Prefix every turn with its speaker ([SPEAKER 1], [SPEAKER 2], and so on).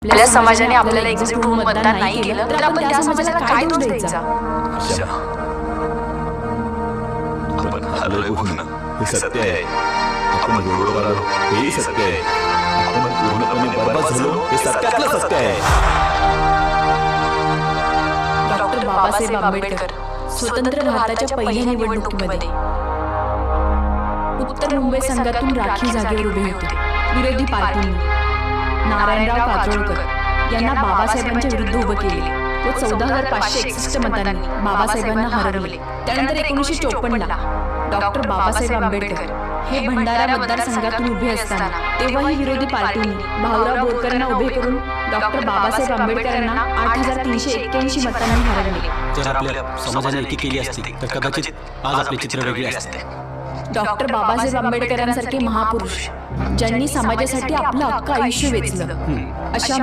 [SPEAKER 1] आपल्या समाजाने आपल्याला एकजूट होऊन मतदान नाही केलं तर आपण त्या समाजाला काय दोष द्यायचा?
[SPEAKER 2] आपण हरलोय पूर्ण, हे सत्य आहे. आपण रोडवर आलो, हेही सत्य आहे. आपण पूर्णपणे बर्बाद झालो, हे सत्यातलं सत्य आहे.
[SPEAKER 1] डॉक्टर बाबासाहेब आंबेडकर स्वतंत्र भारताच्या पहिल्या निवडणुकीमध्ये उत्तर मुंबई संघातून राखीव जागेवर उभे होते. विरोधी पार्टींनी नारायणराव काजोळकर यांना बाबासाहेबांच्या विरुद्ध उभं केले व 14,561 मतांनी बाबासाहेबांना हरवले. त्यानंतर 1954ला डॉक्टर बाबासाहेब आंबेडकर हे भंडारा मतदारसंघातून उभे असताना तेव्हाही विरोधी पार्टींनी भाऊराव बोरकरांना उभे करून डॉक्टर बाबासाहेब आंबेडकरांना 8,381 मतांनी हरवले.
[SPEAKER 3] जर आपल्या समाजाने एकी केली असती तर कदाचित आज आपले चित्र वेगळे असते.
[SPEAKER 1] डॉक्टर बाबासाहेब आंबेडकरांसारखे महापुरुष ज्यांनी समाजासाठी आपलं अख्खं आयुष्य वेचलं, अशा